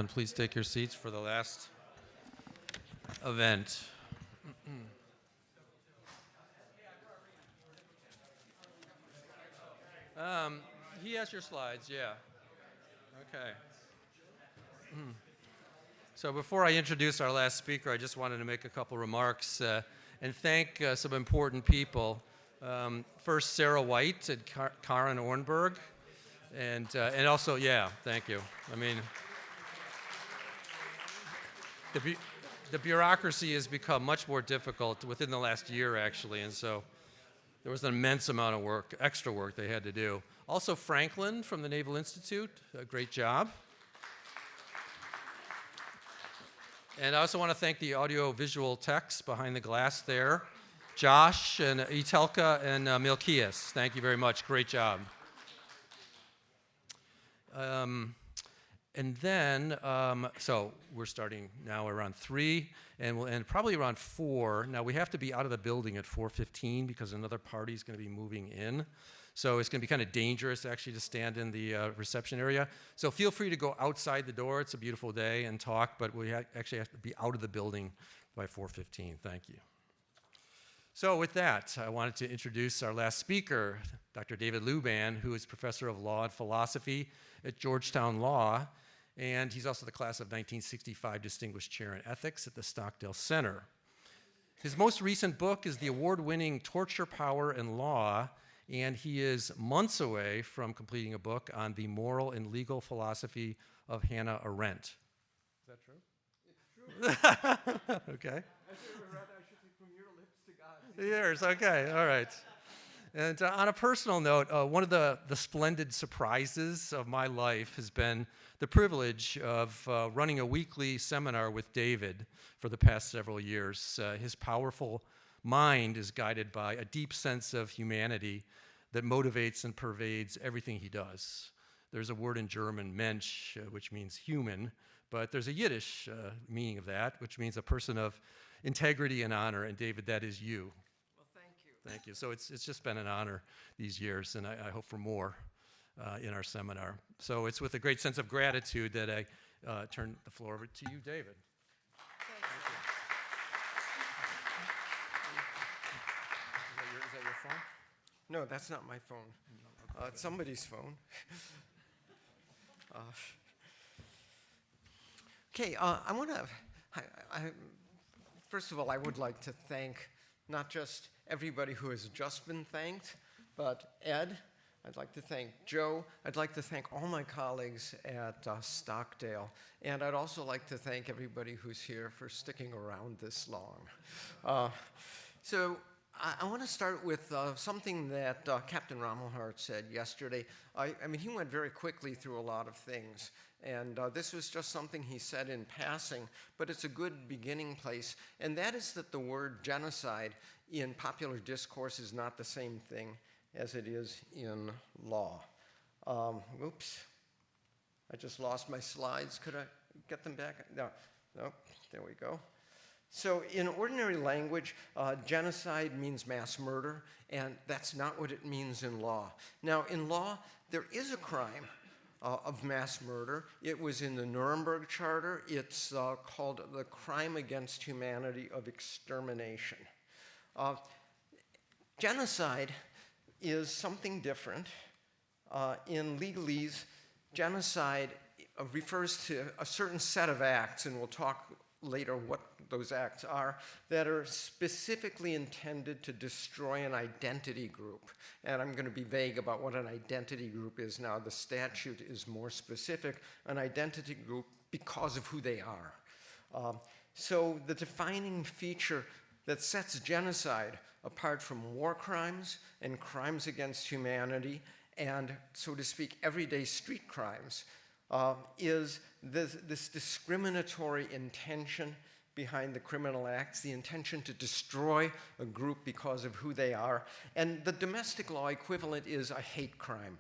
and please take your seats for the last event. He has your slides, yeah. Okay. So before I introduce our last speaker, I just wanted to make a couple remarks and thank some important people. First, Sarah White and Karen Ornberg, and also, yeah, thank you. I mean, the bureaucracy has become much more difficult within the last year, actually, and so there was an immense amount of work, extra work they had to do. Also, Franklin from the Naval Institute, a great job. And I also want to thank the audio-visual techs behind the glass there, Josh and Itelka and Milkias. Thank you very much. Great job. And then, so we're starting now around 3, and we'll end probably around 4. Now, we have to be out of the building at 4:15 because another party is going to be moving in. So it's going to be kind of dangerous, actually, to stand in the reception area. So feel free to go outside the door. It's a beautiful day and talk, but we actually have to be out of the building by 4:15. Thank you. So with that, I wanted to introduce our last speaker, Dr. David Luban, who is professor of law and philosophy at Georgetown Law, and he's also the class of 1965 Distinguished Chair in Ethics at the Stockdale Center. His most recent book is the award-winning Torture, Power, and Law, and he is months away from completing a book on the moral and legal philosophy of Hannah Arendt. Is that true? It's true. Okay. I should say from your lips to God's ears. Okay, all right. And on a personal note, one of the splendid surprises of my life has been the privilege of running a weekly seminar with David for the past several years. His powerful mind is guided by a deep sense of humanity that motivates and pervades everything he does. There's a word in German, Mensch, which means human, but there's a Yiddish meaning of that, which means a person of integrity and honor, and David, that is you. Well, thank you. Thank you. So it's just been an honor these years, and I hope for more in our seminar. So it's with a great sense of gratitude that I turn the floor over to you, David. Is that your phone? No, that's not my phone. It's somebody's phone. Okay, I want to, first of all, I would like to thank not just everybody who has just been thanked, but Ed. I'd like to thank Joe. I'd like to thank all my colleagues at Stockdale. And I'd also like to thank everybody who's here for sticking around this long. So I want to start with something that Captain Rommelhart said yesterday. I mean, he went very quickly through a lot of things. And this was just something he said in passing, but it's a good beginning place. And that is that the word genocide in popular discourse is not the same thing as it is in law. Oops, I just lost my slides. Could I get them back? No, there we go. So in ordinary language, genocide means mass murder, and that's not what it means in law. Now, in law, there is a crime of mass murder. It was in the Nuremberg Charter. It's called the crime against humanity of extermination. Genocide is something different. In legalese, genocide refers to a certain set of acts, and we'll talk later what those acts are, that are specifically intended to destroy an identity group. And I'm going to be vague about what an identity group is now. The statute is more specific, an identity group because of who they are. So the defining feature that sets genocide apart from war crimes and crimes against humanity and, so to speak, everyday street crimes is this discriminatory intention behind the criminal acts, the intention to destroy a group because of who they are. And the domestic law equivalent is a hate crime.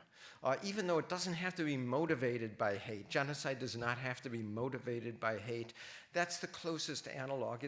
Even though it doesn't have to be motivated by hate, genocide does not have to be motivated by hate. That's the closest analog.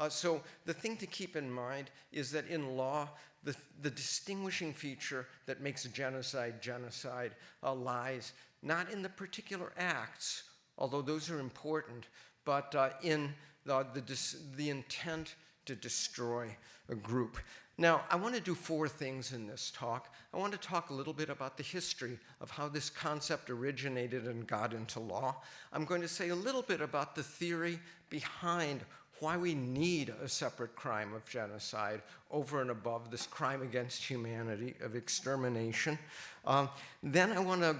So the thing to keep in mind is that in law, the distinguishing feature that makes a genocide lies not in the particular acts although those are important, but in the intent to destroy a group. Now, I want to do 4 things in this talk. I want to talk a little bit about the history of how this concept originated and got into law. I'm going to say a little bit about the theory behind why we need a separate crime of genocide over and above this crime against humanity of extermination. Then I want to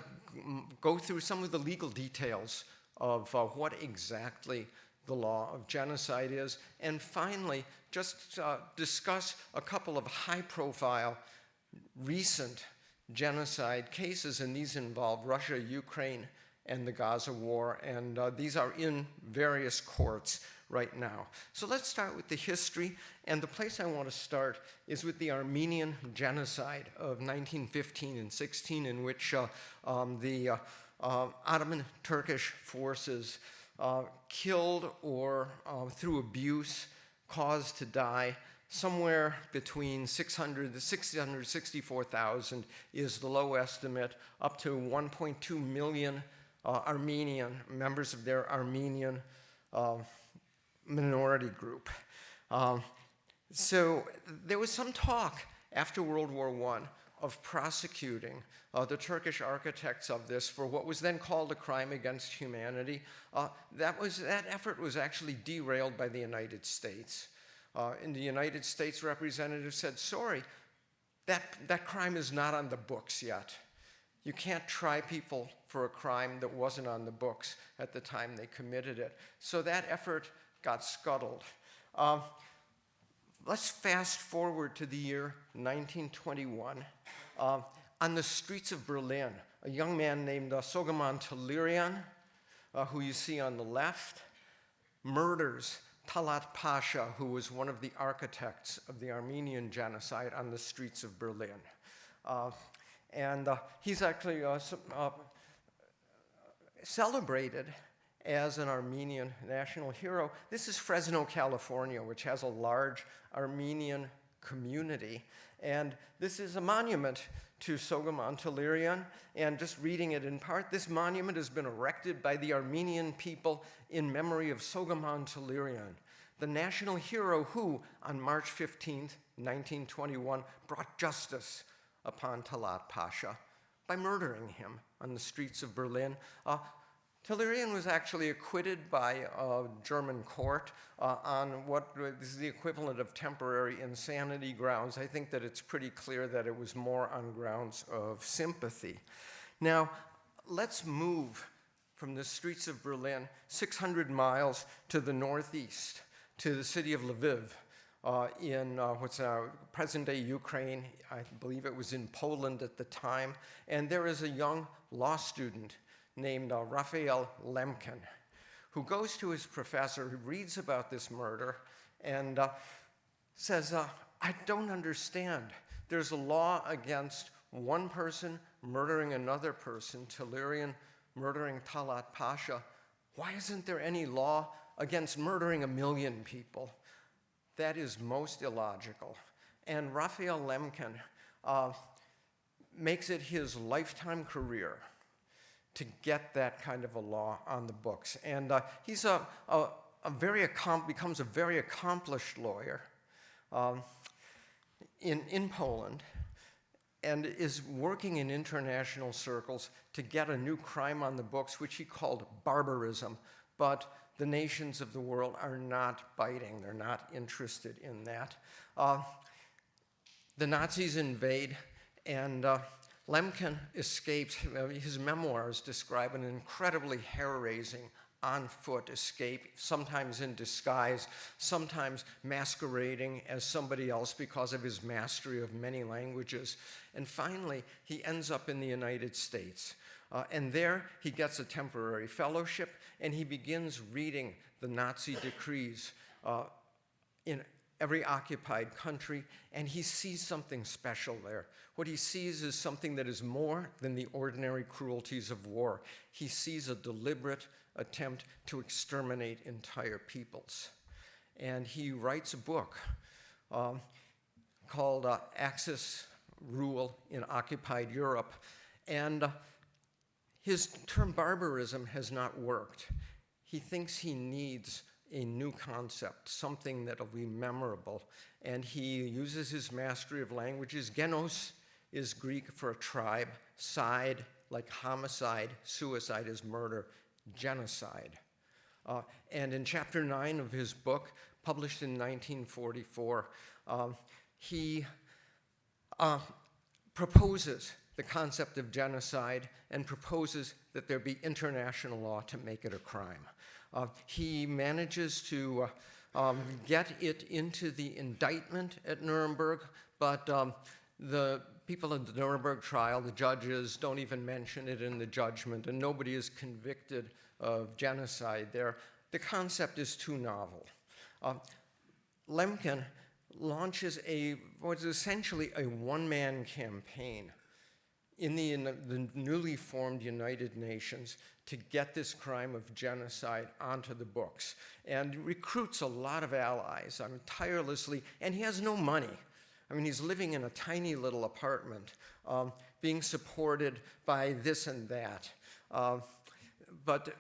go through some of the legal details of what exactly the law of genocide is, and finally, just discuss a couple of high-profile recent genocide cases, and these involve Russia, Ukraine, and the Gaza war, and these are in various courts right now. So let's start with the history, and the place I want to start is with the Armenian genocide of 1915 and 16, in which the Ottoman Turkish forces killed or through abuse caused to die somewhere between 600 to 664,000 is the low estimate, up to 1.2 million Armenian members of their Armenian minority group. So there was some talk after World War I of prosecuting the Turkish architects of this for what was then called a crime against humanity. That effort was actually derailed by the United States. And the United States representative said, sorry, that crime is not on the books yet. You can't try people for a crime that wasn't on the books at the time they committed it. So that effort got scuttled. Let's fast forward to the year 1921. On the streets of Berlin, a young man named Soghomon Tehlirian, who you see on the left, murders Talat Pasha, who was one of the architects of the Armenian genocide on the streets of Berlin. And he's actually celebrated as an Armenian national hero. This is Fresno, California, which has a large Armenian community. And this is a monument to Soghomon Tehlirian. And just reading it in part, this monument has been erected by the Armenian people in memory of Soghomon Tehlirian, the national hero who, on March 15th, 1921, brought justice upon Talat Pasha by murdering him on the streets of Berlin. Tehlirian was actually acquitted by a German court on what is the equivalent of temporary insanity grounds. I think that it's pretty clear that it was more on grounds of sympathy. Now, let's move from the streets of Berlin 600 miles to the northeast, to the city of Lviv, in what's now present-day Ukraine. I believe it was in Poland at the time. And there is a young law student named Raphael Lemkin, who goes to his professor, who reads about this murder, and says, I don't understand. There's a law against one person murdering another person, Tehlirian murdering Talat Pasha. Why isn't there any law against murdering 1 million people? That is most illogical. And Raphael Lemkin makes it his lifetime career to get that kind of a law on the books. And he's becomes a very accomplished lawyer in Poland, and is working in international circles to get a new crime on the books, which he called barbarism. But the nations of the world are not biting. They're not interested in that. The Nazis invade, and Lemkin escapes. His memoirs describe an incredibly hair-raising, on-foot escape, sometimes in disguise, sometimes masquerading as somebody else because of his mastery of many languages. And finally, he ends up in the United States. And there he gets a temporary fellowship, and he begins reading the Nazi decrees in every occupied country, and he sees something special there. What he sees is something that is more than the ordinary cruelties of war. He sees a deliberate attempt to exterminate entire peoples. And he writes a book called Axis Rule in Occupied Europe. And His term barbarism has not worked. He thinks he needs a new concept, something that'll be memorable, and he uses his mastery of languages. Genos is Greek for a tribe, side, like homicide, suicide is murder, genocide. And in chapter 9 of his book, published in 1944, he proposes the concept of genocide and proposes that there be international law to make it a crime. He manages to get it into the indictment at Nuremberg, but the people in the Nuremberg trial, the judges, don't even mention it in the judgment, and nobody is convicted of genocide there. The concept is too novel. Lemkin launches what is essentially a one-man campaign in the newly formed United Nations to get this crime of genocide onto the books, and recruits a lot of allies, tirelessly, and he has no money. He's living in a tiny little apartment, being supported by this and that. But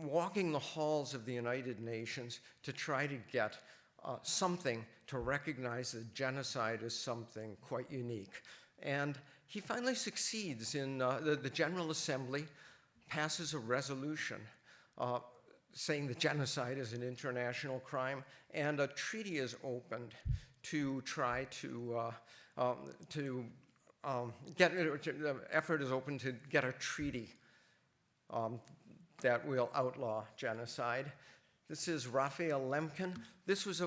walking the halls of the United Nations to try to get something to recognize that genocide as something quite unique. And he finally succeeds in the General Assembly passes a resolution saying that genocide is an international crime, and a treaty is opened to try to get the effort is open to get a treaty that will outlaw genocide. This is Raphael Lemkin. This was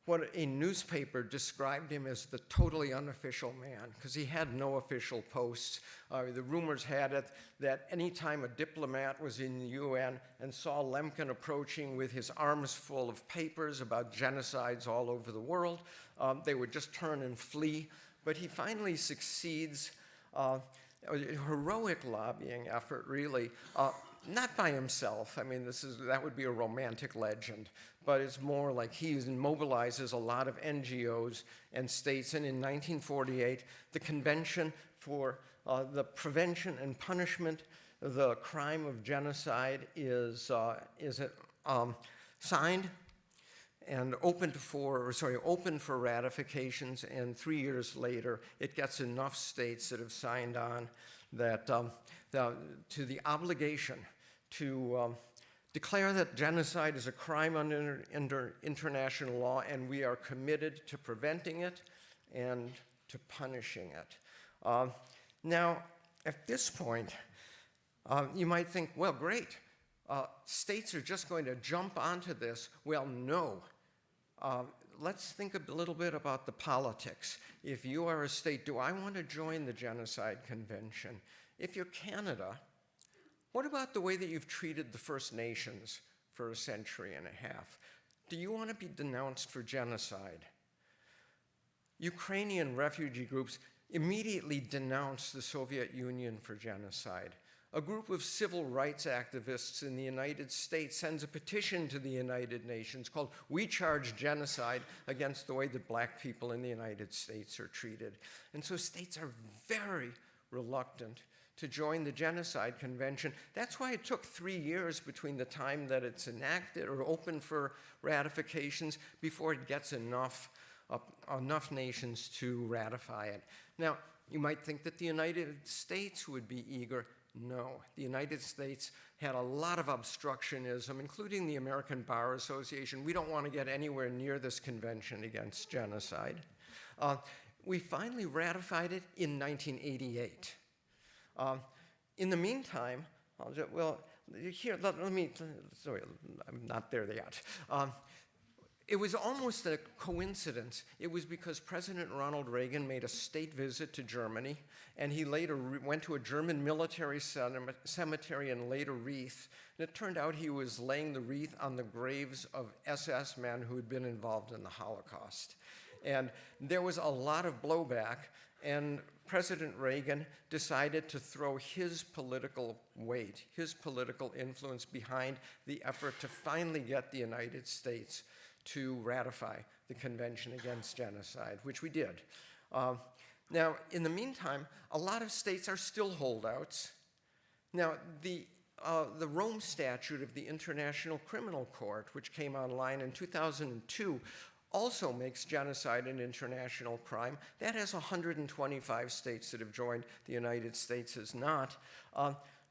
what a newspaper described him as the totally unofficial man, because he had no official posts. The rumors had it that any time a diplomat was in the UN and saw Lemkin approaching with his arms full of papers about genocides all over the world, they would just turn and flee. But he finally succeeds, a heroic lobbying effort, really, not by himself. That would be a romantic legend, but it's more like he mobilizes a lot of NGOs and states. And in 1948, the Convention for the Prevention and Punishment of the Crime of Genocide is signed and open for ratifications. And 3 years later, it gets enough states that have signed on that to the obligation to declare that genocide is a crime under international law, and we are committed to preventing it and to punishing it. Now, at this point, you might think, well, great, states are just going to jump onto this. Well, no. Let's think a little bit about the politics. If you are a state, do I want to join the Genocide Convention? If you're Canada, what about the way that you've treated the First Nations for a century and a half? Do you want to be denounced for genocide? Ukrainian refugee groups immediately denounced the Soviet Union for genocide. A group of civil rights activists in the United States sends a petition to the United Nations called "We Charge Genocide" against the way that black people in the United States are treated. And so states are very reluctant to join the Genocide Convention. That's why it took 3 years between the time that it's enacted or open for ratifications before it gets enough nations to ratify it. Now, you might think that the United States would be eager. No, the United States had a lot of obstructionism, including the American Bar Association. We don't want to get anywhere near this convention against genocide. We finally ratified it in 1988. In the meantime, sorry, I'm not there yet. It was almost a coincidence. It was because President Ronald Reagan made a state visit to Germany, and he later went to a German military cemetery and laid a wreath. And it turned out he was laying the wreath on the graves of SS men who had been involved in the Holocaust. And there was a lot of blowback, and President Reagan decided to throw his political weight, his political influence behind the effort to finally get the United States to ratify the Convention Against Genocide, which we did. Now, in the meantime, a lot of states are still holdouts. Now, the Rome Statute of the International Criminal Court, which came online in 2002, also makes genocide an international crime. That has 125 states that have joined. The United States has not.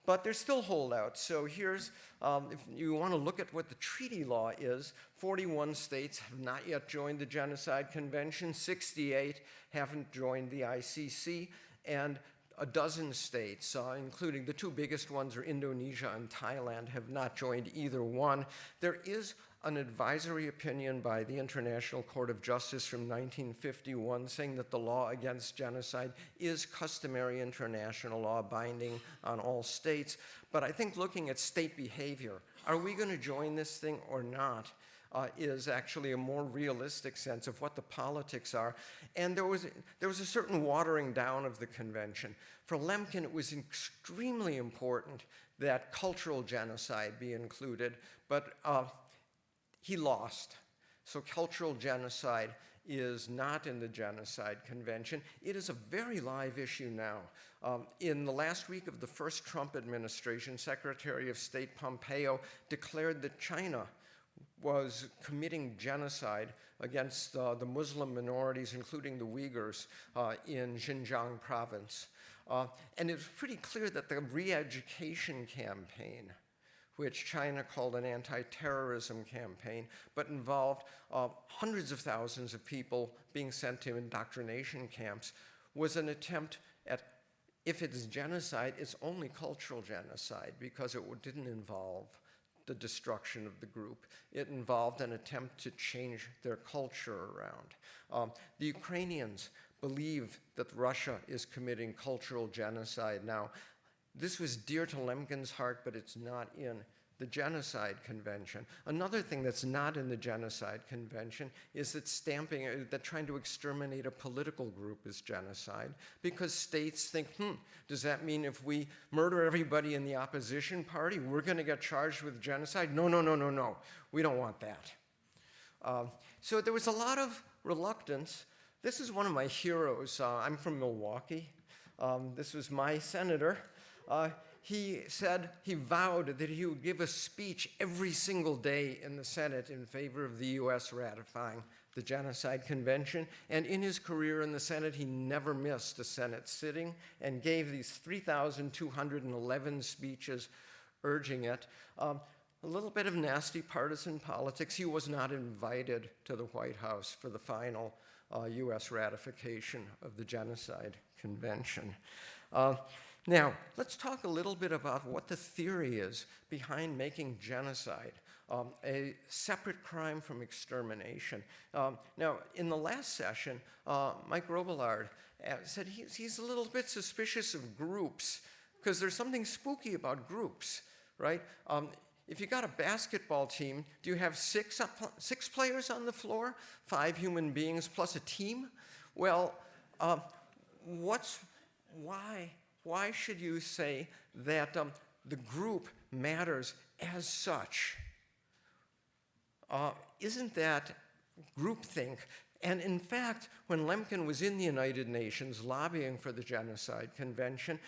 But there's still holdouts. So here's, if you want to look at what the treaty law is, 41 states have not yet joined the Genocide Convention, 68 haven't joined the ICC, and a dozen states, including the two biggest ones are Indonesia and Thailand, have not joined either one. There is an advisory opinion by the International Court of Justice from 1951 saying that the law against genocide is customary international law binding on all states. But I think looking at state behavior, are we going to join this thing or not, is actually a more realistic sense of what the politics are. And there was a certain watering down of the convention. For Lemkin, it was extremely important that cultural genocide be included, but he lost. So cultural genocide is not in the Genocide Convention. It is a very live issue now. In the last week of the first Trump administration, Secretary of State Pompeo declared that China was committing genocide against the Muslim minorities, including the Uyghurs, in Xinjiang province. And it's pretty clear that the re-education campaign, which China called an anti-terrorism campaign, but involved hundreds of thousands of people being sent to indoctrination camps, was an attempt at, if it's genocide, it's only cultural genocide because it didn't involve the destruction of the group. It involved an attempt to change their culture around. The Ukrainians believe that Russia is committing cultural genocide now. This was dear to Lemkin's heart, but it's not in the Genocide Convention. Another thing that's not in the Genocide Convention is that trying to exterminate a political group is genocide, because states think, does that mean if we murder everybody in the opposition party, we're going to get charged with genocide? No, no, no, no, no. We don't want that. So there was a lot of reluctance. This is one of my heroes. I'm from Milwaukee. This was my senator. He vowed that he would give a speech every single day in the Senate in favor of the U.S. ratifying the Genocide Convention. And in his career in the Senate, he never missed a Senate sitting and gave these 3,211 speeches urging it. A little bit of nasty partisan politics. He was not invited to the White House for the final U.S. ratification of the Genocide Convention. Now, let's talk a little bit about what the theory is behind making genocide a separate crime from extermination. Now, in the last session, Mike Robillard said he's a little bit suspicious of groups because there's something spooky about groups, right? If you got a basketball team, do you have six players on the floor, 5 human beings plus a team? Well, why should you say that the group matters as such? Isn't that groupthink? And in fact, when Lemkin was in the United Nations lobbying for the Genocide Convention,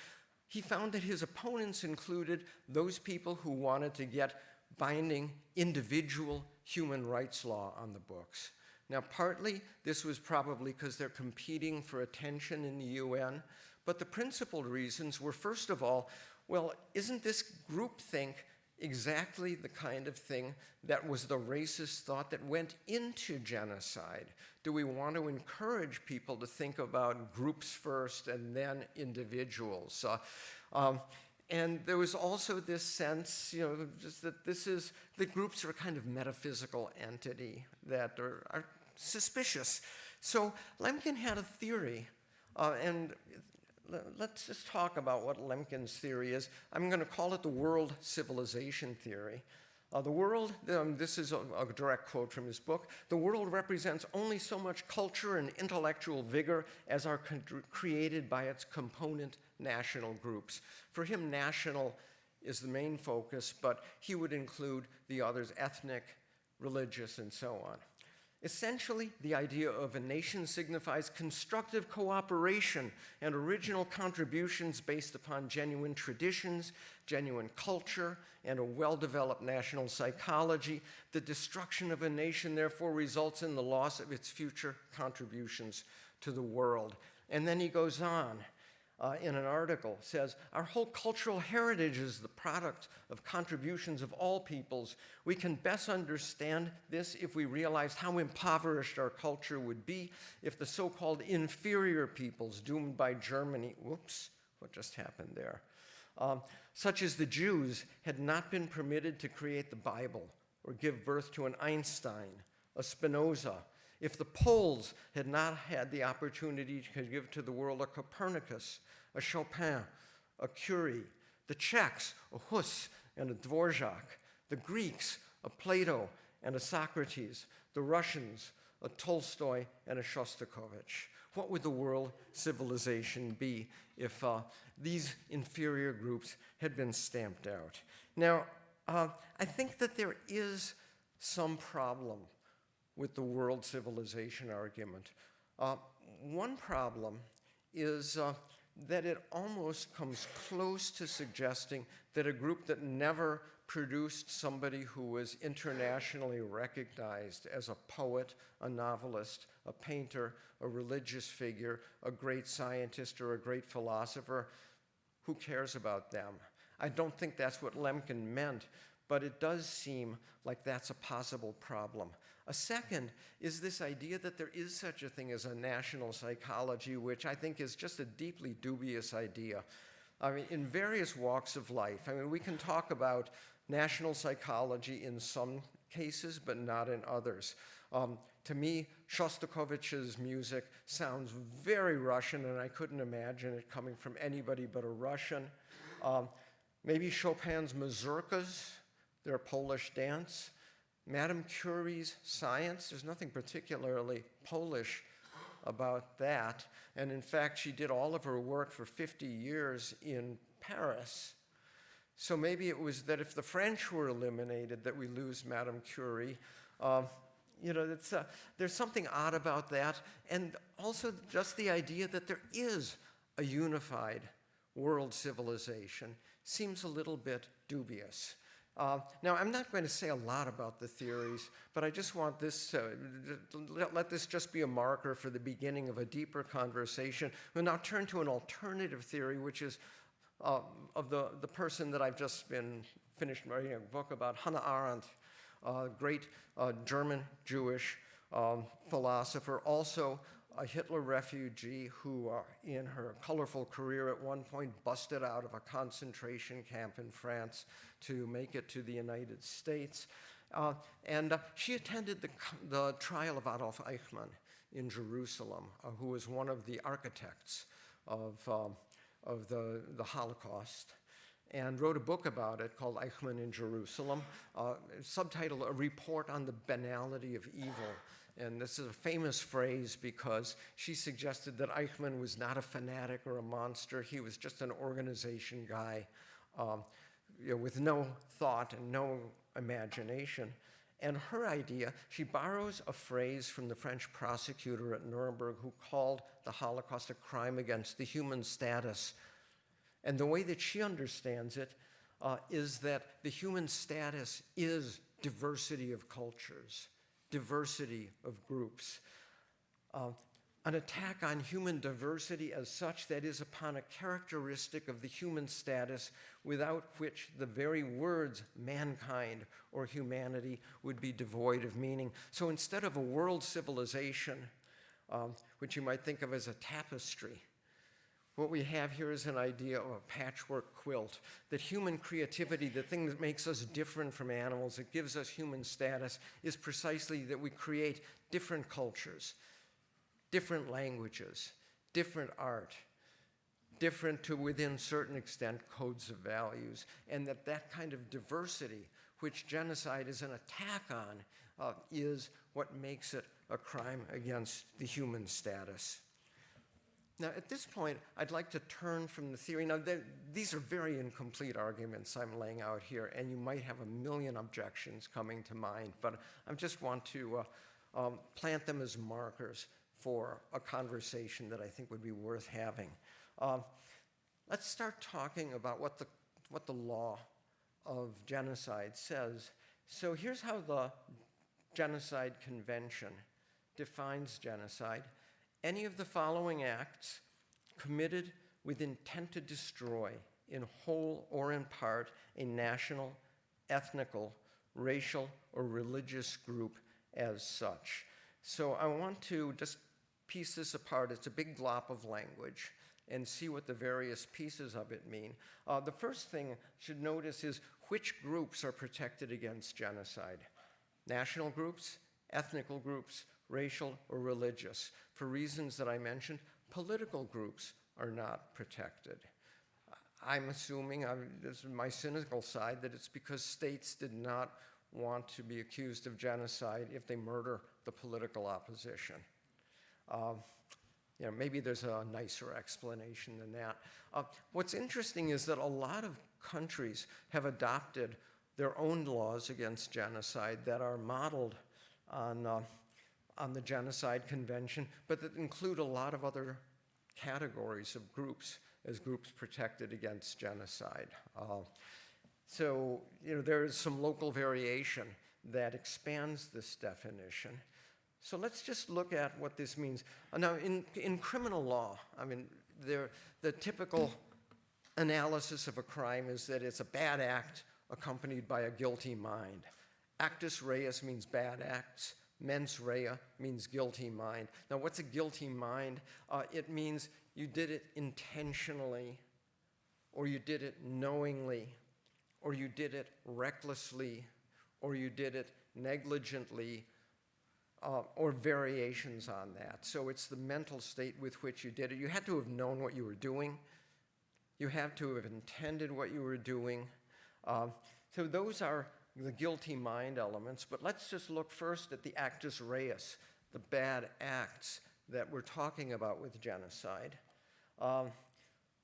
he found that his opponents included those people who wanted to get binding individual human rights law on the books. Now, partly this was probably because they're competing for attention in the UN, but the principal reasons were, first of all, well, isn't this groupthink exactly the kind of thing that was the racist thought that went into genocide? Do we want to encourage people to think about groups first and then individuals? And there was also this sense, just that the groups are a kind of metaphysical entity that are suspicious. So Lemkin had a theory, and let's just talk about what Lemkin's theory is. I'm going to call it the world civilization theory. The world, this is a direct quote from his book, the world represents only so much culture and intellectual vigor as are created by its component national groups. For him, national is the main focus, but he would include the others, ethnic, religious, and so on. Essentially, the idea of a nation signifies constructive cooperation and original contributions based upon genuine traditions, genuine culture, and a well-developed national psychology. The destruction of a nation, therefore, results in the loss of its future contributions to the world. And then he goes on in an article, says, our whole cultural heritage is the product of contributions of all peoples. We can best understand this if we realized how impoverished our culture would be if the so-called inferior peoples doomed by Germany, whoops, what just happened there, such as the Jews, had not been permitted to create the Bible or give birth to an Einstein, a Spinoza, if the Poles had not had the opportunity to give to the world a Copernicus, a Chopin, a Curie, the Czechs, a Hus and a Dvorak, the Greeks, a Plato and a Socrates, the Russians, a Tolstoy and a Shostakovich. What would the world civilization be if these inferior groups had been stamped out? Now, I think that there is some problem with the world civilization argument. One problem is that it almost comes close to suggesting that a group that never produced somebody who was internationally recognized as a poet, a novelist, a painter, a religious figure, a great scientist, or a great philosopher, who cares about them? I don't think that's what Lemkin meant, but it does seem like that's a possible problem. A second is this idea that there is such a thing as a national psychology, which I think is just a deeply dubious idea. I mean, in various walks of life, I mean, we can talk about national psychology in some cases, but not in others. To me, Shostakovich's music sounds very Russian, and I couldn't imagine it coming from anybody but a Russian. Maybe Chopin's mazurkas, their Polish dance. Madame Curie's science, there's nothing particularly Polish about that. And in fact, she did all of her work for 50 years in Paris. So maybe it was that if the French were eliminated that we lose Madame Curie. There's something odd about that. And also just the idea that there is a unified world civilization seems a little bit dubious. Now, I'm not going to say a lot about the theories, but I just want this let this just be a marker for the beginning of a deeper conversation. We'll now turn to an alternative theory, which is of the person that I've just finished writing a book about, Hannah Arendt, a great German Jewish philosopher, also a Hitler refugee who, in her colorful career at one point, busted out of a concentration camp in France to make it to the United States. And she attended the trial of Adolf Eichmann in Jerusalem, who was one of the architects of the Holocaust, and wrote a book about it called Eichmann in Jerusalem, subtitled A Report on the Banality of Evil. And this is a famous phrase because she suggested that Eichmann was not a fanatic or a monster. He was just an organization guy with no thought and no imagination. And her idea, she borrows a phrase from the French prosecutor at Nuremberg who called the Holocaust a crime against the human status. And the way that she understands it is that the human status is diversity of cultures, diversity of groups. An attack on human diversity as such, that is upon a characteristic of the human status without which the very words mankind or humanity would be devoid of meaning. So instead of a world civilization, which you might think of as a tapestry, what we have here is an idea of a patchwork quilt, that human creativity, the thing that makes us different from animals, that gives us human status, is precisely that we create different cultures, different languages, different art, different to within certain extent codes of values, and that kind of diversity, which genocide is an attack on, is what makes it a crime against the human status. Now, at this point, I'd like to turn from the theory. Now, these are very incomplete arguments I'm laying out here, and you might have a million objections coming to mind, but I just want to plant them as markers for a conversation that I think would be worth having. Let's start talking about what the law of genocide says. So here's how the Genocide Convention defines genocide. Any of the following acts committed with intent to destroy in whole or in part a national, ethnical, racial, or religious group as such. So I want to just piece this apart. It's a big glop of language, and see what the various pieces of it mean. The first thing you should notice is which groups are protected against genocide. National groups, ethnical groups, racial or religious. For reasons that I mentioned, political groups are not protected. I'm assuming, this is my cynical side, that it's because states did not want to be accused of genocide if they murder the political opposition. Maybe there's a nicer explanation than that. What's interesting is that a lot of countries have adopted their own laws against genocide that are modeled on the Genocide Convention, but that include a lot of other categories of groups as groups protected against genocide. So there is some local variation that expands this definition. So let's just look at what this means. Now, in criminal law, the typical analysis of a crime is that it's a bad act accompanied by a guilty mind. Actus reus means bad acts. Mens rea means guilty mind. Now, what's a guilty mind? It means you did it intentionally, or you did it knowingly, or you did it recklessly, or you did it negligently, or variations on that. So it's the mental state with which you did it. You had to have known what you were doing. You had to have intended what you were doing. So those are the guilty mind elements. But let's just look first at the actus reus, the bad acts that we're talking about with genocide.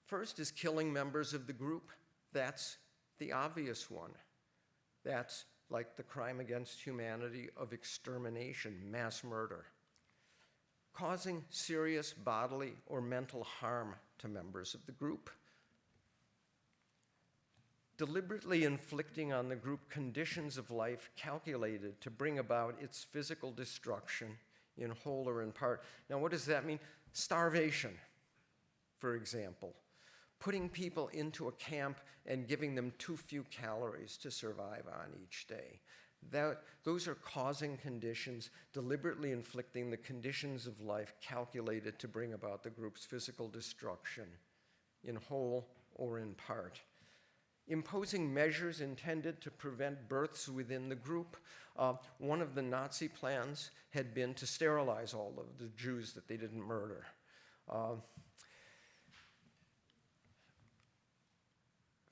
First is killing members of the group. That's the obvious one. That's like the crime against humanity of extermination, mass murder. Causing serious bodily or mental harm to members of the group. Deliberately inflicting on the group conditions of life calculated to bring about its physical destruction in whole or in part. Now, what does that mean? Starvation, for example. Putting people into a camp and giving them too few calories to survive on each day. Those are causing conditions, deliberately inflicting the conditions of life calculated to bring about the group's physical destruction, in whole or in part. Imposing measures intended to prevent births within the group. One of the Nazi plans had been to sterilize all of the Jews that they didn't murder.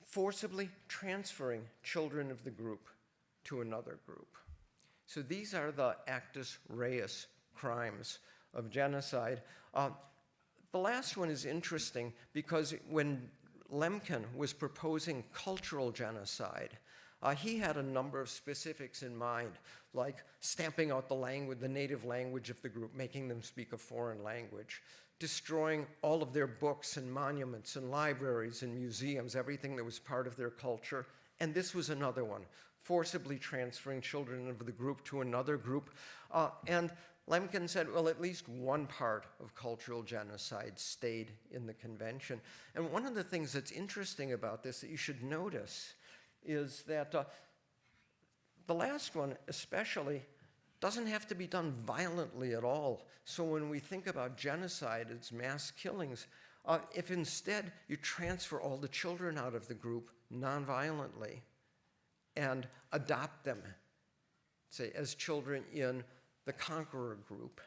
Forcibly transferring children of the group to another group. So these are the actus reus crimes of genocide. The last one is interesting because when Lemkin was proposing cultural genocide, he had a number of specifics in mind, like stamping out the native language of the group, making them speak a foreign language, destroying all of their books and monuments and libraries and museums, everything that was part of their culture. And this was another one, forcibly transferring children of the group to another group. And Lemkin said, well, at least one part of cultural genocide stayed in the convention. And one of the things that's interesting about this that you should notice is that the last one especially doesn't have to be done violently at all. So when we think about genocide as mass killings, if instead you transfer all the children out of the group nonviolently and adopt them, say, as children in the conqueror group,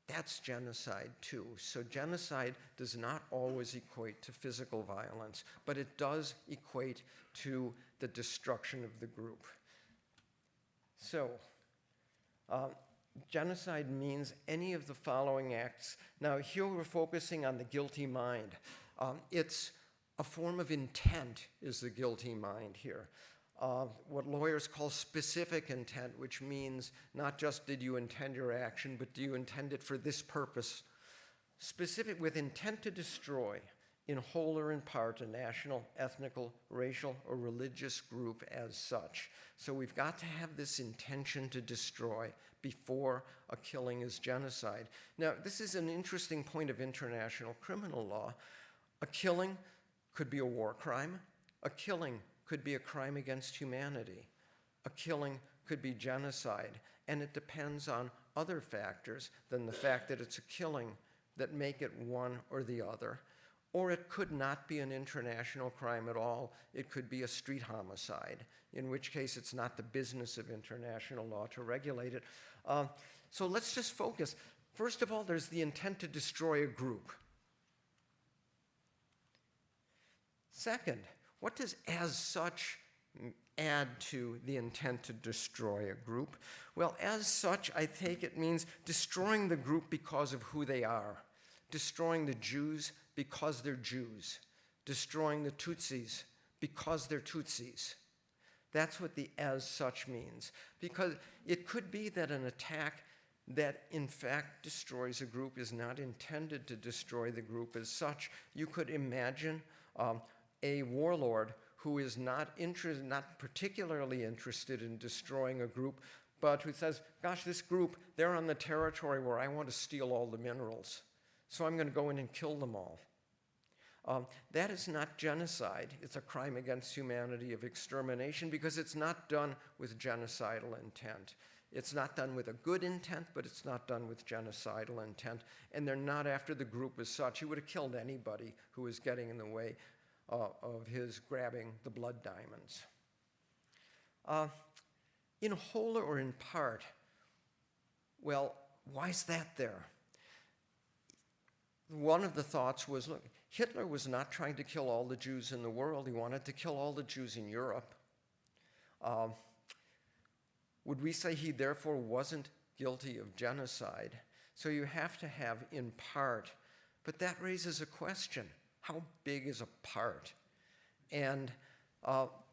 that's genocide too. So genocide does not always equate to physical violence, but it does equate to the destruction of the group. So, genocide means any of the following acts. Now, here we're focusing on the guilty mind. It's a form of intent is the guilty mind here. what lawyers call specific intent, which means not just did you intend your action, but do you intend it for this purpose? Specific with intent to destroy, in whole or in part, a national, ethnical, racial, or religious group as such. So we've got to have this intention to destroy before a killing is genocide. Now, this is an interesting point of international criminal law. A killing could be a war crime. A killing could be a crime against humanity. A killing could be genocide. And it depends on other factors than the fact that it's a killing that make it one or the other. Or it could not be an international crime at all. It could be a street homicide, in which case it's not the business of international law to regulate it. So let's just focus. First of all, there's the intent to destroy a group. Second, what does as such add to the intent to destroy a group? Well, as such, I take it means destroying the group because of who they are. Destroying the Jews because they're Jews. Destroying the Tutsis because they're Tutsis. That's what the as such means. Because it could be that an attack that in fact destroys a group is not intended to destroy the group as such. You could imagine a warlord who is not particularly interested in destroying a group, but who says, gosh, this group, they're on the territory where I want to steal all the minerals. So I'm going to go in and kill them all. That is not genocide. It's a crime against humanity of extermination because it's not done with genocidal intent. It's not done with a good intent, but it's not done with genocidal intent. And they're not after the group as such. He would have killed anybody who was getting in the way of his grabbing the blood diamonds. In whole or in part, well, why is that there? One of the thoughts was, look, Hitler was not trying to kill all the Jews in the world. He wanted to kill all the Jews in Europe. Would we say he therefore wasn't guilty of genocide? So you have to have in part, but that raises a question. How big is a part? And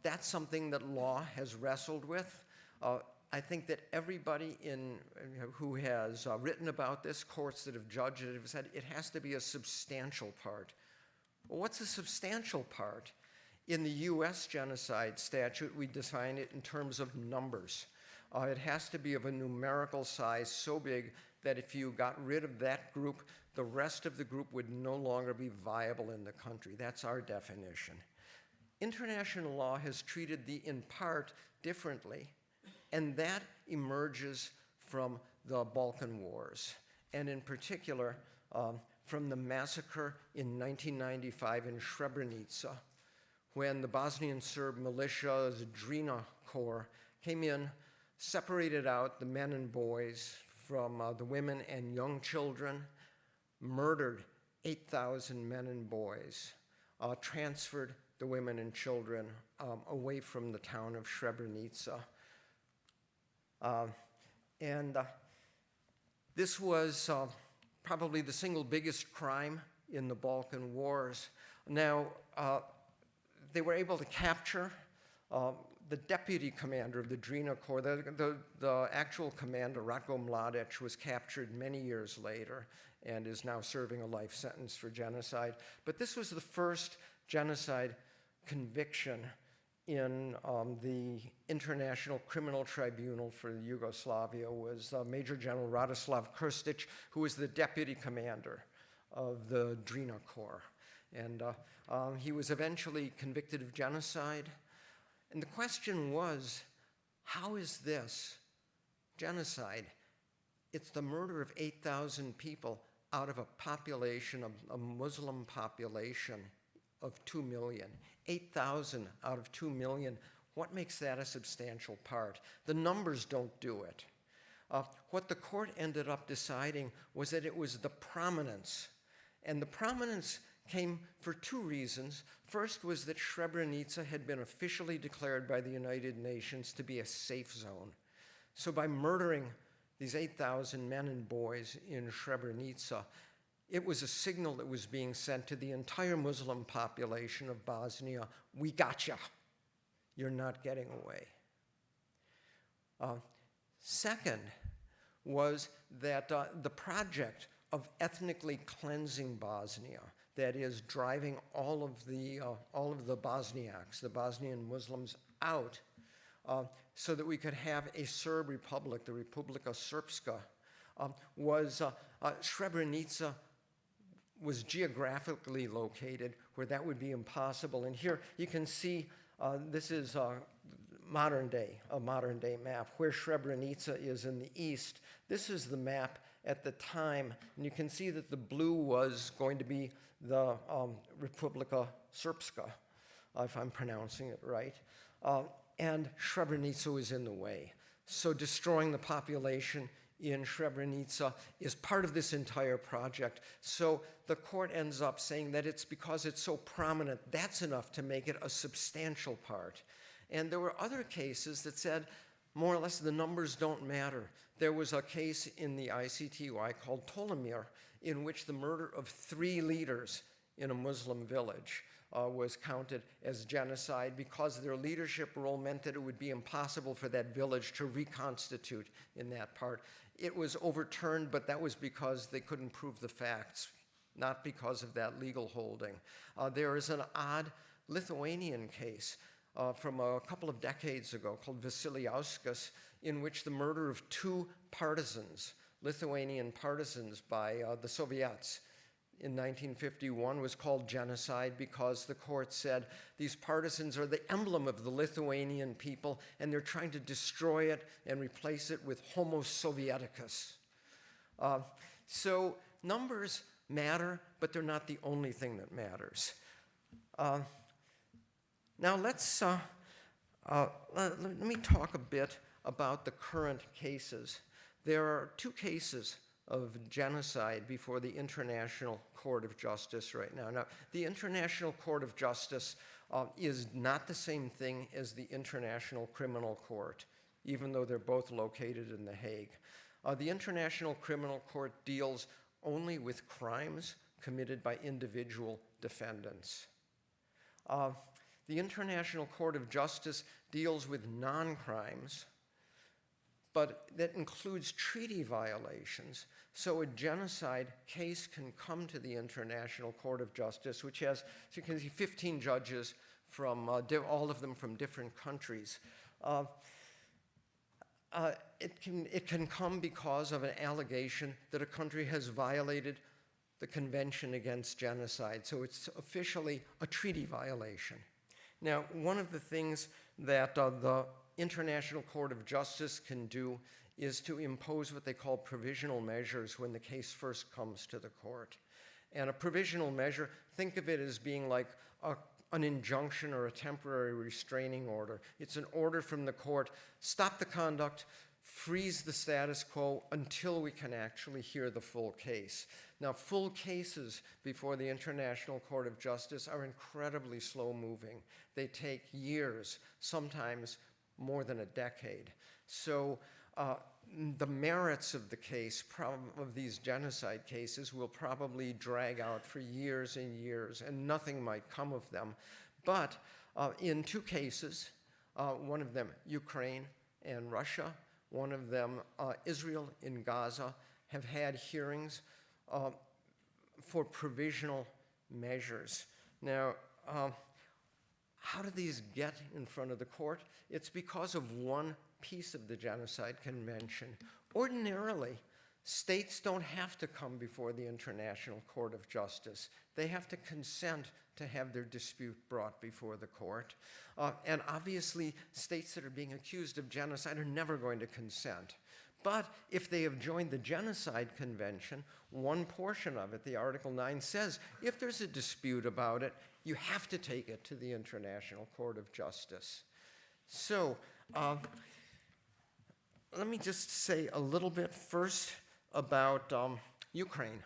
that's something that law has wrestled with. I think that everybody who has written about this, courts that have judged it, have said it has to be a substantial part. Well, what's a substantial part? In the US genocide statute, we define it in terms of numbers. It has to be of a numerical size so big that if you got rid of that group, the rest of the group would no longer be viable in the country. That's our definition. International law has treated the in part differently, and that emerges from the Balkan Wars, and in particular, from the massacre in 1995 in Srebrenica, when the Bosnian Serb militia, the Drina Corps, came in, separated out the men and boys from the women and young children, murdered 8,000 men and boys, transferred the women and children away from the town of Srebrenica. This was probably the single biggest crime in the Balkan Wars. Now, they were able to capture the deputy commander of the Drina Corps. The actual commander, Ratko Mladic, was captured many years later and is now serving a life sentence for genocide. But this was the first genocide conviction in the International Criminal Tribunal for Yugoslavia. Was Major General Radoslav Krstic, who was the deputy commander of the Drina Corps. And he was eventually convicted of genocide. And the question was, how is this genocide? It's the murder of 8,000 people out of a population, a Muslim population of 2 million. 8,000 out of 2 million. What makes that a substantial part? The numbers don't do it. What the court ended up deciding was that it was the prominence. And the prominence came for two reasons. First was that Srebrenica had been officially declared by the United Nations to be a safe zone. So by murdering these 8,000 men and boys in Srebrenica, it was a signal that was being sent to the entire Muslim population of Bosnia, we gotcha. you're not getting away. Second was that the project of ethnically cleansing Bosnia, that is, driving all of the Bosniaks, the Bosnian Muslims, out, so that we could have a Serb republic, the Republika Srpska, Srebrenica was geographically located where that would be impossible. And here you can see this is a modern day map where Srebrenica is in the east. This is the map at the time, and you can see that the blue was going to be the Republika Srpska, if I'm pronouncing it right. And Srebrenica was in the way. So destroying the population in Srebrenica is part of this entire project. So the court ends up saying that it's because it's so prominent, that's enough to make it a substantial part. And there were other cases that said, more or less, the numbers don't matter. There was a case in the ICTY called Tolemir, in which the murder of 3 leaders in a Muslim village was counted as genocide because their leadership role meant that it would be impossible for that village to reconstitute in that part. It was overturned, but that was because they couldn't prove the facts, not because of that legal holding. There is an odd Lithuanian case from a couple of decades ago called Vasiliauskas, in which the murder of 2 partisans, Lithuanian partisans by the Soviets, in 1951 was called genocide because the court said these partisans are the emblem of the Lithuanian people and they're trying to destroy it and replace it with Homo Sovieticus. So numbers matter, but they're not the only thing that matters. Now let me talk a bit about the current cases. There are 2 cases of genocide before the International Court of Justice right now. Now, the International Court of Justice is not the same thing as the International Criminal Court, even though they're both located in The Hague. The International Criminal Court deals only with crimes committed by individual defendants. The International Court of Justice deals with non-crimes, but that includes treaty violations. So a genocide case can come to the International Court of Justice, which has, as you can see, 15 judges from all of them from different countries. It can come because of an allegation that a country has violated the Convention Against Genocide. So it's officially a treaty violation. Now, one of the things that the International Court of Justice can do is to impose what they call provisional measures when the case first comes to the court. And a provisional measure, think of it as being like an injunction or a temporary restraining order. It's an order from the court, stop the conduct, freeze the status quo until we can actually hear the full case. Now, full cases before the International Court of Justice are incredibly slow-moving. They take years, sometimes more than a decade. So the merits of the case, of these genocide cases, will probably drag out for years and years, and nothing might come of them. But in 2 cases, one of them Ukraine and Russia, one of them Israel in Gaza, have had hearings for provisional measures. Now, how do these get in front of the court? It's because of one piece of the Genocide Convention. Ordinarily, states don't have to come before the International Court of Justice. They have to consent to have their dispute brought before the court. And obviously, states that are being accused of genocide are never going to consent. But if they have joined the Genocide Convention, one portion of it, the Article 9, says if there's a dispute about it, you have to take it to the International Court of Justice. So let me just say a little bit first about Ukraine.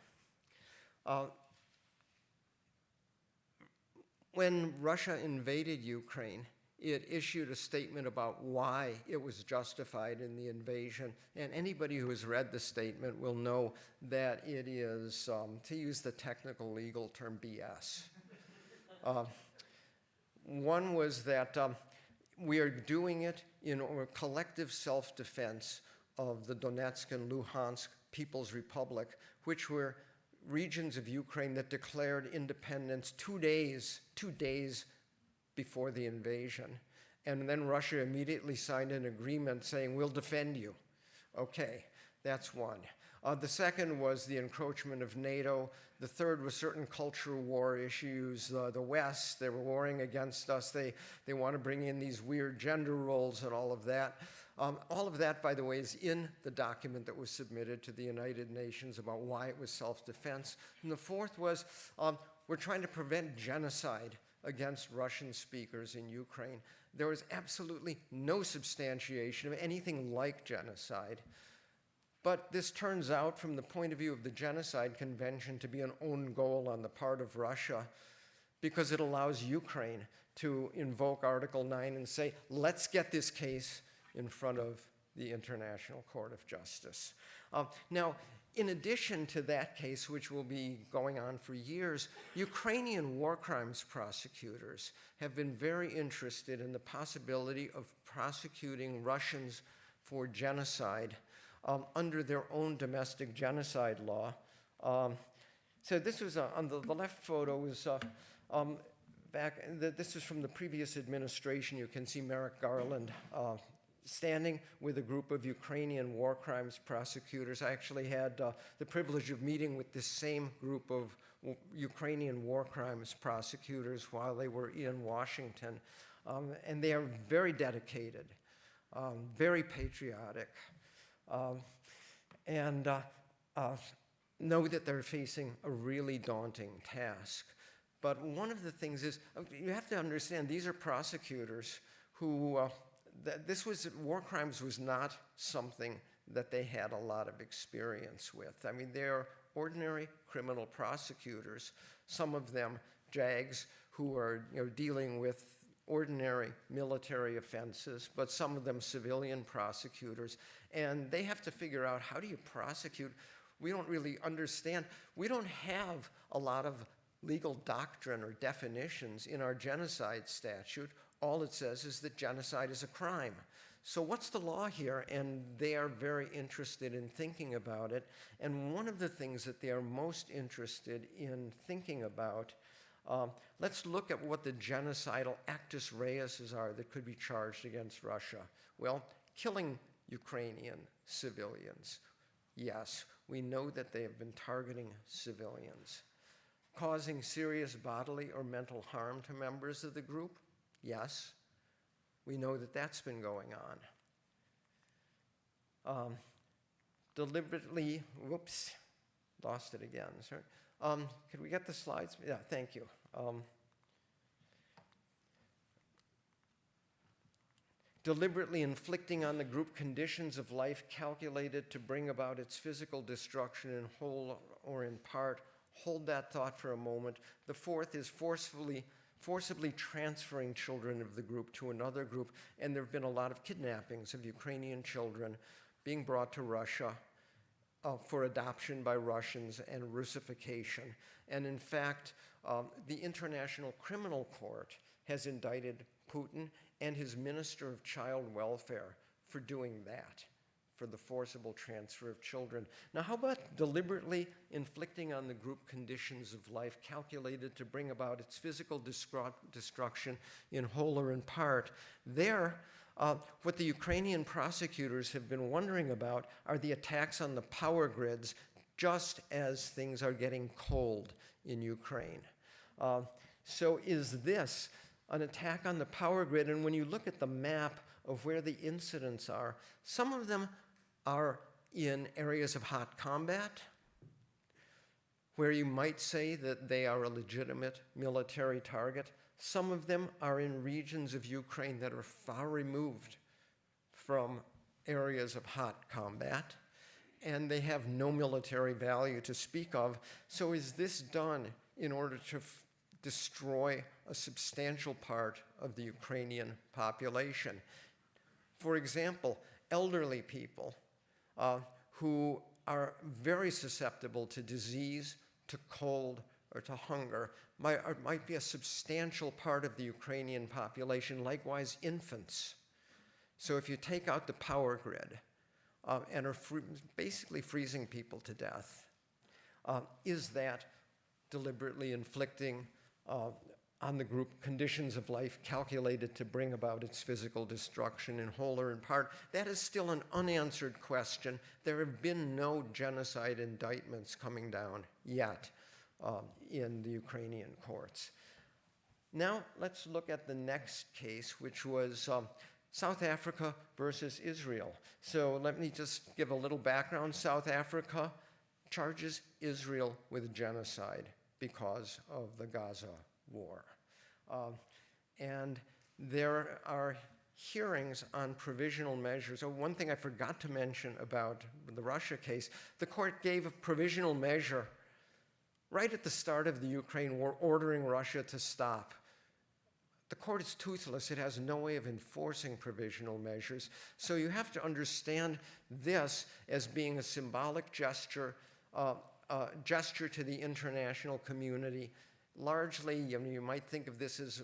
When Russia invaded Ukraine, it issued a statement about why it was justified in the invasion. And anybody who has read the statement will know that it is, to use the technical legal term, BS. One was that We are doing it in a collective self-defense of the Donetsk and Luhansk People's Republic, which were regions of Ukraine that declared independence 2 days before the invasion. And then Russia immediately signed an agreement saying, we'll defend you. Okay, that's one. The second was the encroachment of NATO. The third was certain culture war issues. The West, they were warring against us. They want to bring in these weird gender roles and all of that. All of that, by the way, is in the document that was submitted to the United Nations about why it was self-defense. And the fourth was, we're trying to prevent genocide against Russian speakers in Ukraine. There was absolutely no substantiation of anything like genocide. But this turns out, from the point of view of the Genocide Convention, to be an own goal on the part of Russia, because it allows Ukraine to invoke Article 9 and say, let's get this case in front of the International Court of Justice. Now, in addition to that case, which will be going on for years, Ukrainian war crimes prosecutors have been very interested in the possibility of prosecuting Russians for genocide under their own domestic genocide law. So this was on the left photo was this is from the previous administration. You can see Merrick Garland standing with a group of Ukrainian war crimes prosecutors. I actually had the privilege of meeting with this same group of Ukrainian war crimes prosecutors while they were in Washington. And they are very dedicated, very patriotic, and know that they're facing a really daunting task. But one of the things is, you have to understand, these are prosecutors who, war crimes was not something that they had a lot of experience with. I mean, they're ordinary criminal prosecutors, some of them JAGs who are dealing with ordinary military offenses, but some of them civilian prosecutors. And they have to figure out, how do you prosecute? We don't really understand. We don't have a lot of legal doctrine or definitions in our genocide statute. All it says is that genocide is a crime. So what's the law here? And they are very interested in thinking about it. And one of the things that they are most interested in thinking about, let's look at what the genocidal actus reus are that could be charged against Russia. Well, killing Ukrainian civilians. Yes, we know that they have been targeting civilians. Causing serious bodily or mental harm to members of the group? Yes, we know that that's been going on. Deliberately, whoops, lost it again, sorry. Could we get the slides? Yeah, thank you. Deliberately inflicting on the group conditions of life calculated to bring about its physical destruction in whole or in part. Hold that thought for a moment. The fourth is forcibly transferring children of the group to another group, and there have been a lot of kidnappings of Ukrainian children being brought to Russia for adoption by Russians and Russification. And in fact, the International Criminal Court has indicted Putin and his Minister of Child Welfare for doing that, for the forcible transfer of children. Now, how about deliberately inflicting on the group conditions of life calculated to bring about its physical destruction in whole or in part? There, what the Ukrainian prosecutors have been wondering about are the attacks on the power grids, just as things are getting cold in Ukraine. So is this an attack on the power grid? And when you look at the map of where the incidents are, some of them are in areas of hot combat, where you might say that they are a legitimate military target. Some of them are in regions of Ukraine that are far removed from areas of hot combat, and they have no military value to speak of. So is this done in order to destroy a substantial part of the Ukrainian population? For example, elderly people who are very susceptible to disease, to cold, or to hunger might be a substantial part of the Ukrainian population, likewise infants. So if you take out the power grid and are basically freezing people to death, is that deliberately inflicting on the group conditions of life calculated to bring about its physical destruction in whole or in part? That is still an unanswered question. There have been no genocide indictments coming down yet in the Ukrainian courts. Now let's look at the next case, which was South Africa versus Israel. So let me just give a little background. South Africa charges Israel with genocide because of the Gaza war. And there are hearings on provisional measures. Oh, one thing I forgot to mention about the Russia case, the court gave a provisional measure right at the start of the Ukraine war, ordering Russia to stop. The court is toothless. It has no way of enforcing provisional measures. So you have to understand this as being a symbolic gesture, gesture to the international community. Largely, you might think of this as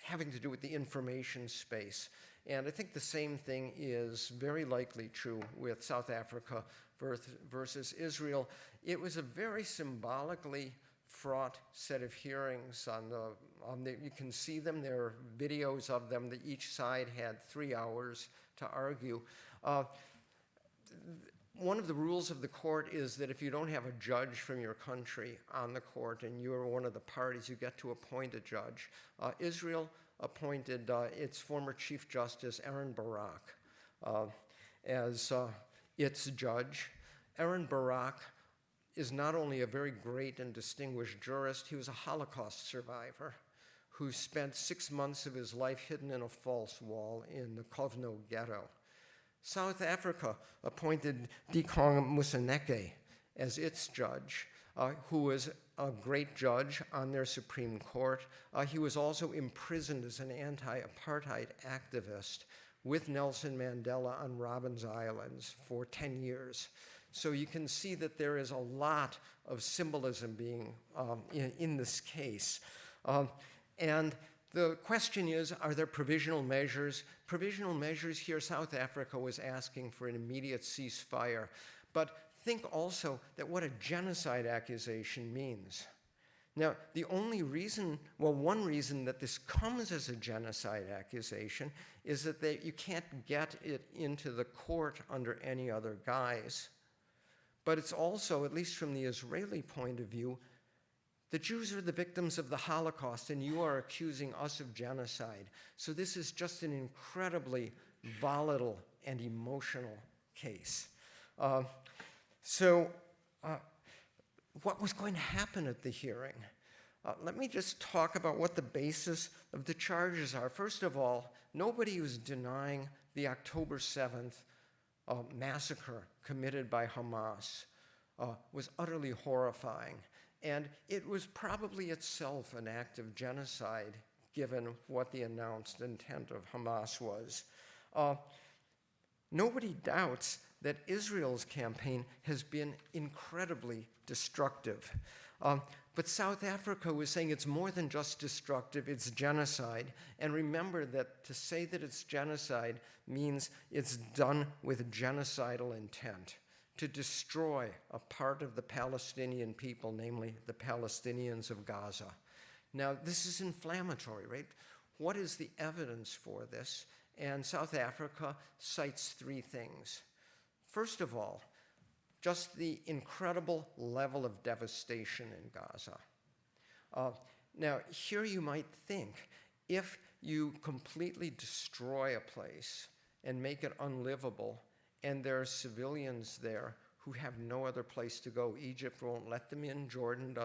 having to do with the information space. And I think the same thing is very likely true with South Africa versus Israel. It was a very symbolically fraught set of hearings. You can see them. There are videos of them that each side had 3 hours to argue. One of the rules of the court is that if you don't have a judge from your country on the court and you are one of the parties, you get to appoint a judge. Israel appointed its former Chief Justice, Aaron Barak, as its judge. Aaron Barak is not only a very great and distinguished jurist, he was a Holocaust survivor who spent 6 months of his life hidden in a false wall in the Kovno ghetto. South Africa appointed Dikong Museneke as its judge, who was a great judge on their Supreme Court. He was also imprisoned as an anti-apartheid activist with Nelson Mandela on Robben Islands for 10 years. So you can see that there is a lot of symbolism being in this case. And the question is, are there provisional measures? Provisional measures here, South Africa was asking for an immediate ceasefire. But think also that what a genocide accusation means. Now, the only reason, one reason that this comes as a genocide accusation is that you can't get it into the court under any other guise. But it's also, at least from the Israeli point of view, the Jews are the victims of the Holocaust, and you are accusing us of genocide. So this is just an incredibly volatile and emotional case. What was going to happen at the hearing? Let me just talk about what the basis of the charges are. First of all, nobody was denying the October 7th massacre committed by Hamas was utterly horrifying. And it was probably itself an act of genocide, given what the announced intent of Hamas was. Nobody doubts that Israel's campaign has been incredibly destructive. But South Africa was saying it's more than just destructive, it's genocide. And remember that to say that it's genocide means it's done with genocidal intent, to destroy a part of the Palestinian people, namely the Palestinians of Gaza. Now, this is inflammatory, right? What is the evidence for this? And South Africa cites 3 things. First of all, just the incredible level of devastation in Gaza. Now, here you might think, if you completely destroy a place and make it unlivable, and there are civilians there who have no other place to go. Egypt won't let them in, Jordan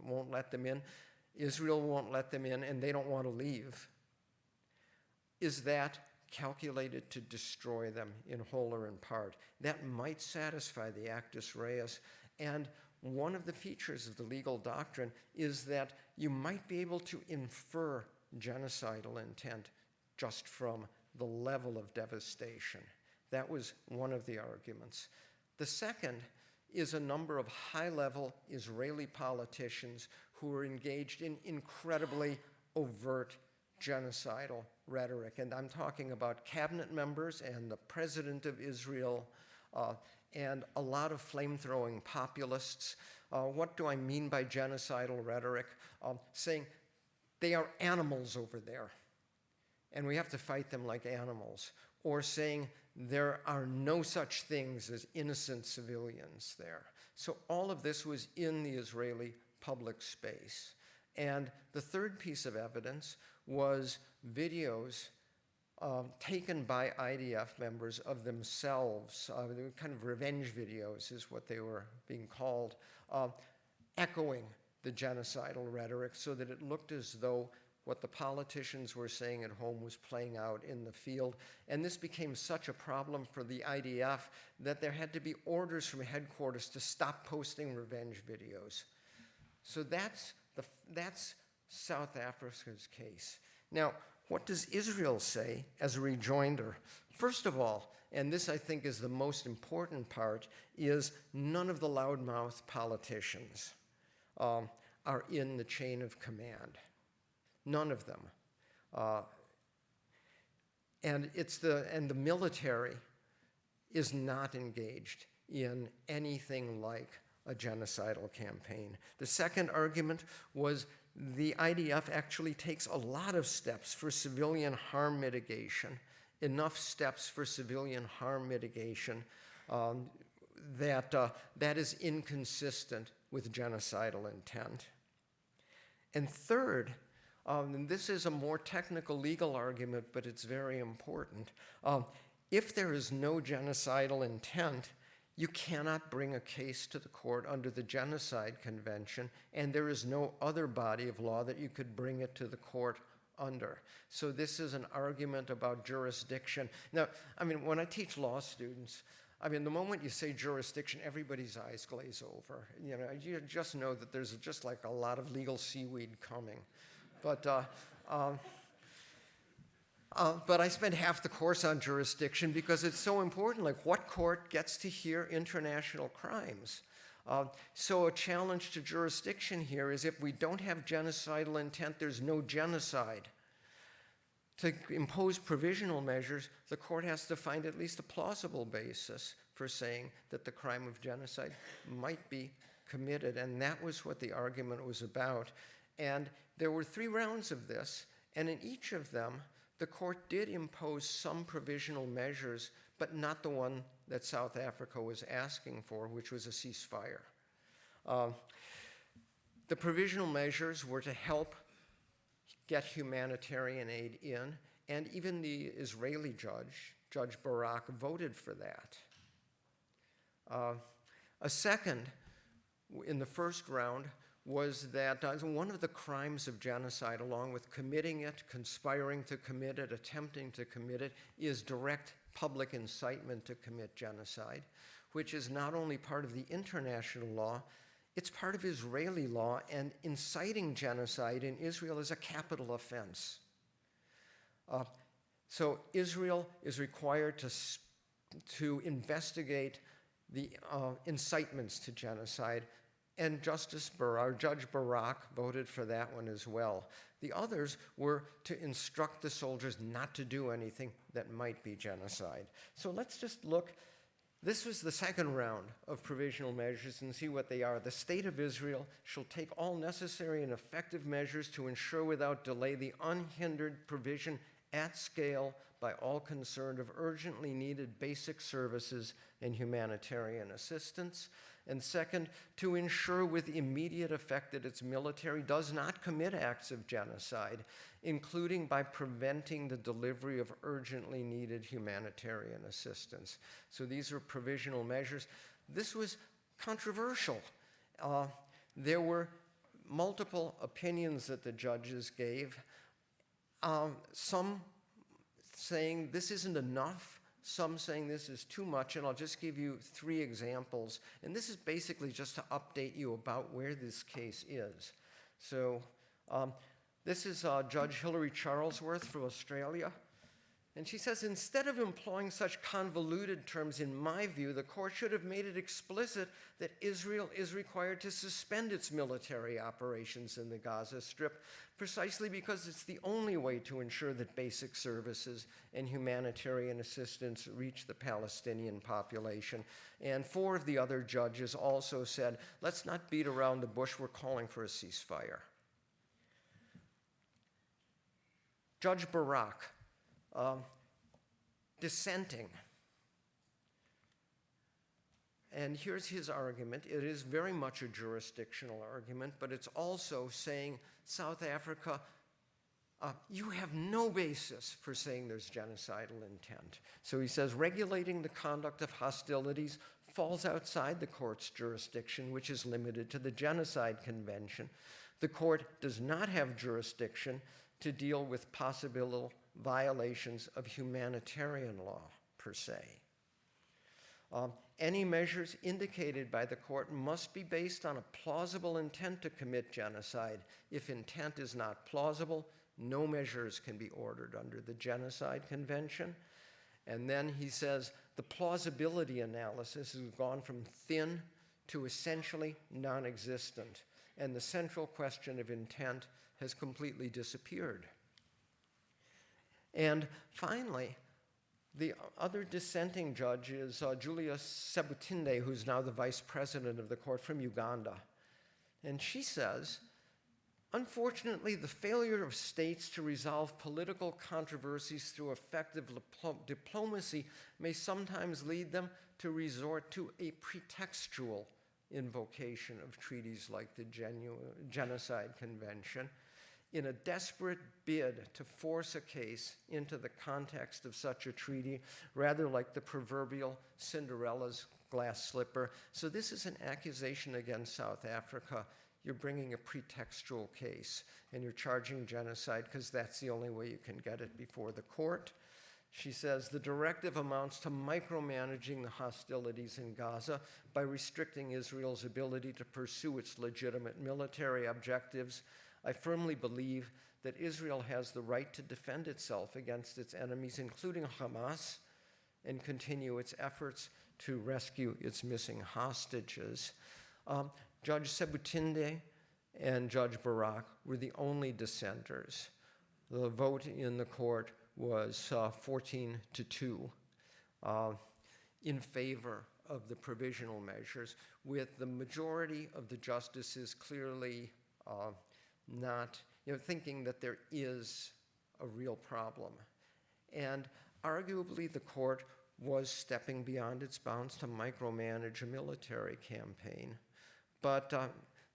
won't let them in, Israel won't let them in, and they don't want to leave. Is that calculated to destroy them in whole or in part? That might satisfy the actus reus. And one of the features of the legal doctrine is that you might be able to infer genocidal intent just from the level of devastation. That was one of the arguments. The second is a number of high-level Israeli politicians who were engaged in incredibly overt genocidal rhetoric. And I'm talking about cabinet members and the president of Israel and a lot of flame-throwing populists. What do I mean by genocidal rhetoric? Saying they are animals over there, and we have to fight them like animals. Or saying there are no such things as innocent civilians there. So all of this was in the Israeli public space. And the third piece of evidence was videos taken by IDF members of themselves. They were kind of revenge videos is what they were being called, echoing the genocidal rhetoric so that it looked as though what the politicians were saying at home was playing out in the field. And this became such a problem for the IDF that there had to be orders from headquarters to stop posting revenge videos. So that's South Africa's case. Now, what does Israel say as a rejoinder? First of all, and this I think is the most important part, is none of the loudmouth politicians are in the chain of command. None of them. And the military is not engaged in anything like a genocidal campaign. The second argument was the IDF actually takes a lot of steps for civilian harm mitigation, enough steps for civilian harm mitigation that is inconsistent with genocidal intent. And third, and this is a more technical legal argument, but it's very important. If there is no genocidal intent, you cannot bring a case to the court under the Genocide Convention, and there is no other body of law that you could bring it to the court under. So this is an argument about jurisdiction. Now, I mean, when I teach law students, I mean, the moment you say jurisdiction, everybody's eyes glaze over. You know, you just know that there's just like a lot of legal seaweed coming. But I spent half the course on jurisdiction because it's so important. Like, what court gets to hear international crimes? So a challenge to jurisdiction here is if we don't have genocidal intent, there's no genocide. To impose provisional measures, the court has to find at least a plausible basis for saying that the crime of genocide might be committed. And that was what the argument was about. And there were 3 rounds of this, and in each of them, the court did impose some provisional measures, but not the one that South Africa was asking for, which was a ceasefire. The provisional measures were to help get humanitarian aid in, and even the Israeli judge, Judge Barak, voted for that. A second, in the first round, was that one of the crimes of genocide, along with committing it, conspiring to commit it, attempting to commit it, is direct public incitement to commit genocide, which is not only part of the international law, it's part of Israeli law, and inciting genocide in Israel is a capital offense. So Israel is required to investigate the incitements to genocide, and Judge Barak voted for that one as well. The others were to instruct the soldiers not to do anything that might be genocide. So let's just look. This was the second round of provisional measures, and see what they are. The state of Israel shall take all necessary and effective measures to ensure without delay the unhindered provision at scale by all concerned of urgently needed basic services and humanitarian assistance. And second, to ensure with immediate effect that its military does not commit acts of genocide, including by preventing the delivery of urgently needed humanitarian assistance. So these are provisional measures. This was controversial. There were multiple opinions that the judges gave, some saying this isn't enough, some saying this is too much, and I'll just give you 3 examples. And this is basically just to update you about where this case is. So this is Judge Hilary Charlesworth from Australia. And she says, instead of employing such convoluted terms, in my view, the court should have made it explicit that Israel is required to suspend its military operations in the Gaza Strip, precisely because it's the only way to ensure that basic services and humanitarian assistance reach the Palestinian population. And 4 of the other judges also said, let's not beat around the bush, we're calling for a ceasefire. Judge Barak, dissenting. And here's his argument. It is very much a jurisdictional argument, but it's also saying, South Africa, you have no basis for saying there's genocidal intent. So he says, regulating the conduct of hostilities falls outside the court's jurisdiction, which is limited to the Genocide Convention. The court does not have jurisdiction to deal with possible violations of humanitarian law, per se. Any measures indicated by the court must be based on a plausible intent to commit genocide. If intent is not plausible, no measures can be ordered under the Genocide Convention. And then he says the plausibility analysis has gone from thin to essentially non-existent, and the central question of intent has completely disappeared. And finally, the other dissenting judge is Julia Sebutinde, who's now the vice president of the court from Uganda. And she says, unfortunately, the failure of states to resolve political controversies through effective diplomacy may sometimes lead them to resort to a pretextual invocation of treaties like the Genocide Convention in a desperate bid to force a case into the context of such a treaty, rather like the proverbial Cinderella's glass slipper. So this is an accusation against South Africa. You're bringing a pretextual case, and you're charging genocide because that's the only way you can get it before the court. She says the directive amounts to micromanaging the hostilities in Gaza by restricting Israel's ability to pursue its legitimate military objectives. I firmly believe that Israel has the right to defend itself against its enemies, including Hamas, and continue its efforts to rescue its missing hostages. Judge Sebutinde and Judge Barak were the only dissenters. The vote in the court was 14-2 in favor of the provisional measures, with the majority of the justices clearly not, thinking that there is a real problem. And arguably the court was stepping beyond its bounds to micromanage a military campaign. But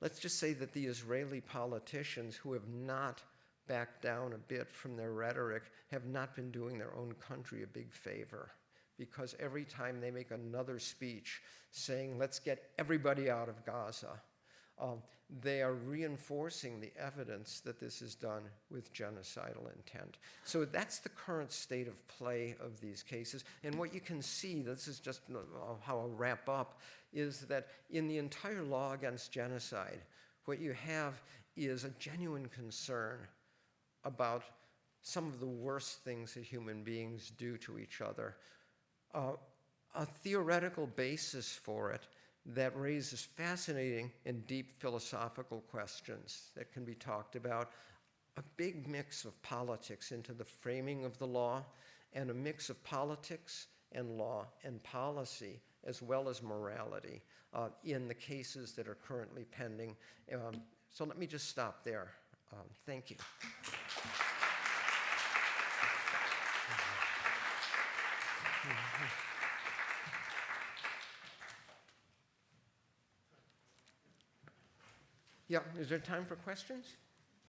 let's just say that the Israeli politicians, who have not backed down a bit from their rhetoric, have not been doing their own country a big favor, because every time they make another speech saying, let's get everybody out of Gaza, they are reinforcing the evidence that this is done with genocidal intent. So that's the current state of play of these cases. And what you can see, this is just how I'll wrap up, is that in the entire law against genocide, what you have is a genuine concern about some of the worst things that human beings do to each other, a theoretical basis for it that raises fascinating and deep philosophical questions that can be talked about, a big mix of politics into the framing of the law, and a mix of politics and law and policy, as well as morality, in the cases that are currently pending. So let me just stop there. Thank you. Yeah, is there time for questions?